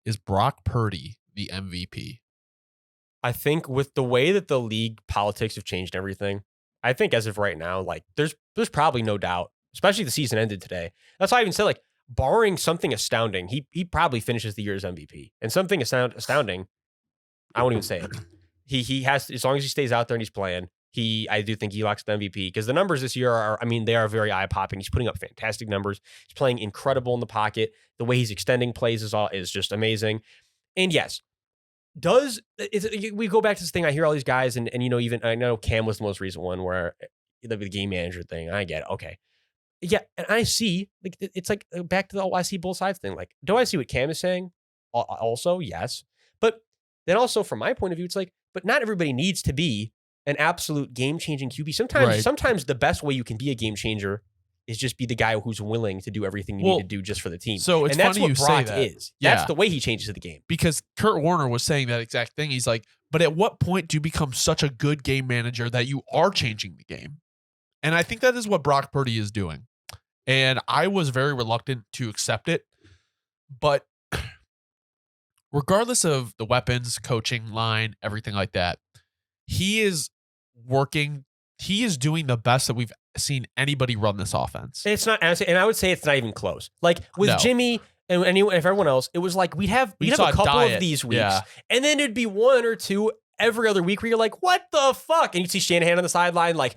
is Brock Purdy the MVP? I think with the way that the league politics have changed everything, I think as of right now, like there's probably no doubt, especially the season ended today. That's why I even said, like, barring something astounding, he probably finishes the year as MVP. And something astounding, I won't even say it. He has to, as long as he stays out there and he's playing, I do think he locks the MVP, because the numbers this year are, I mean, they are very eye-popping. He's putting up fantastic numbers. He's playing incredible in the pocket. The way he's extending plays is just amazing. And yes, we go back to this thing. I hear all these guys, and even I know Cam was the most recent one where the game manager thing. I get it. Okay. Yeah. And I see, like, it's like back to the I see both sides thing. Like, do I see what Cam is saying? Also, yes. But then also from my point of view, it's like, but not everybody needs to be an absolute game-changing QB. Sometimes the best way you can be a game changer is just be the guy who's willing to do everything you need to do just for the team. So it's that's funny what Brock is. Yeah. That's the way he changes the game. Because Kurt Warner was saying that exact thing. He's like, but at what point do you become such a good game manager that you are changing the game? And I think that is what Brock Purdy is doing. And I was very reluctant to accept it. But regardless of the weapons, coaching line, everything like that, he is doing the best that we've seen anybody run this offense. It's not, and I would say it's not even close. Like with Jimmy and everyone else, it was like we'd have a couple of these weeks, and then it'd be one or two every other week where you're like, what the fuck? And you'd see Shanahan on the sideline, like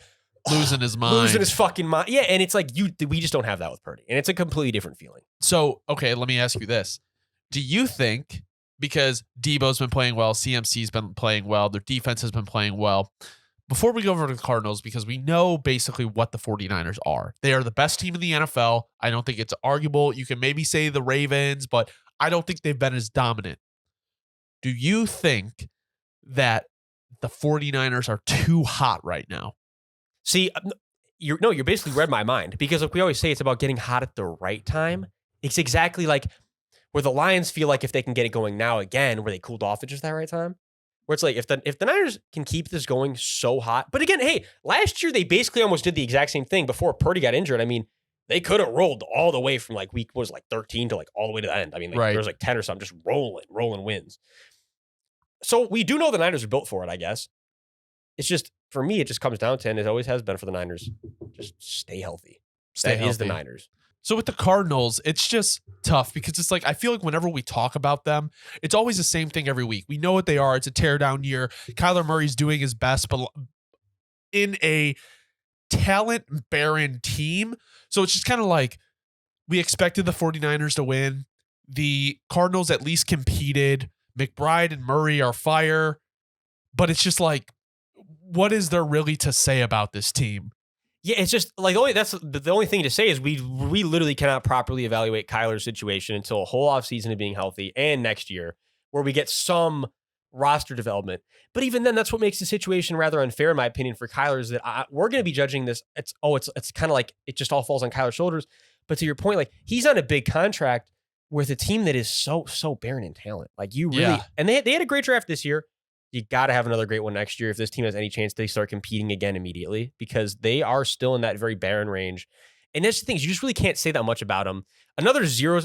losing his mind. Losing his fucking mind. Yeah, and it's like we just don't have that with Purdy. And it's a completely different feeling. So, okay, let me ask you this. Do you think, because Debo's been playing well, CMC's been playing well, their defense has been playing well, before we go over to the Cardinals, because we know basically what the 49ers are. They are the best team in the NFL. I don't think it's arguable. You can maybe say the Ravens, but I don't think they've been as dominant. Do you think that the 49ers are too hot right now? See, you basically read my mind, because like we always say, it's about getting hot at the right time. It's exactly like where the Lions feel like if they can get it going now again, where they cooled off at just that right time. Where it's like if the Niners can keep this going so hot. But again, hey, last year they basically almost did the exact same thing before Purdy got injured. I mean, they could have rolled all the way from like week 13 to like all the way to the end. I mean, there was like 10 or something, just rolling wins. So we do know the Niners are built for it, I guess. It's just, for me, it just comes down to, and it always has been for the Niners, just stay healthy. That is the Niners. So with the Cardinals, it's just tough, because it's like, I feel like whenever we talk about them, it's always the same thing every week. We know what they are. It's a teardown year. Kyler Murray's doing his best, but in a talent-barren team. So it's just kind of like, we expected the 49ers to win. The Cardinals at least competed. McBride and Murray are fire. But it's just like, what is there really to say about this team? Yeah, it's just like the only thing to say is we literally cannot properly evaluate Kyler's situation until a whole offseason of being healthy and next year, where we get some roster development. But even then, that's what makes the situation rather unfair, in my opinion, for Kyler, is that we're going to be judging this. It's kind of like it just all falls on Kyler's shoulders. But to your point, like, he's on a big contract with a team that is so barren in talent. Like, you really, and they had a great draft this year. You got to have another great one next year if this team has any chance they start competing again immediately, because they are still in that very barren range. And that's the thing, you just really can't say that much about them. Another zero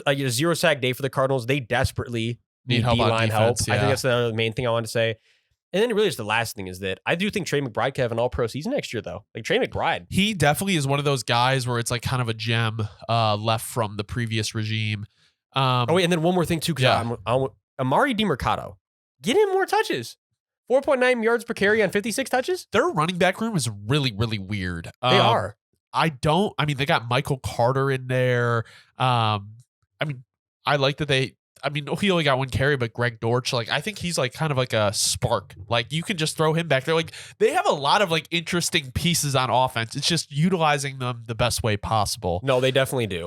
sack day for the Cardinals. They desperately need D-line help. Yeah. I think that's the main thing I want to say. And then really just the last thing is that I do think Trey McBride could have an all-pro season next year, though. Like, Trey McBride. He definitely is one of those guys where it's like kind of a gem left from the previous regime. And then one more thing, too, because Amari DiMercato, get him more touches. 4.9 yards per carry on 56 touches. Their running back room is really, really weird. They are. They got Michael Carter in there. I like that he only got one carry, but Greg Dortch, like, I think he's like kind of like a spark. Like, you can just throw him back there. Like, they have a lot of like interesting pieces on offense. It's just utilizing them the best way possible. No, they definitely do.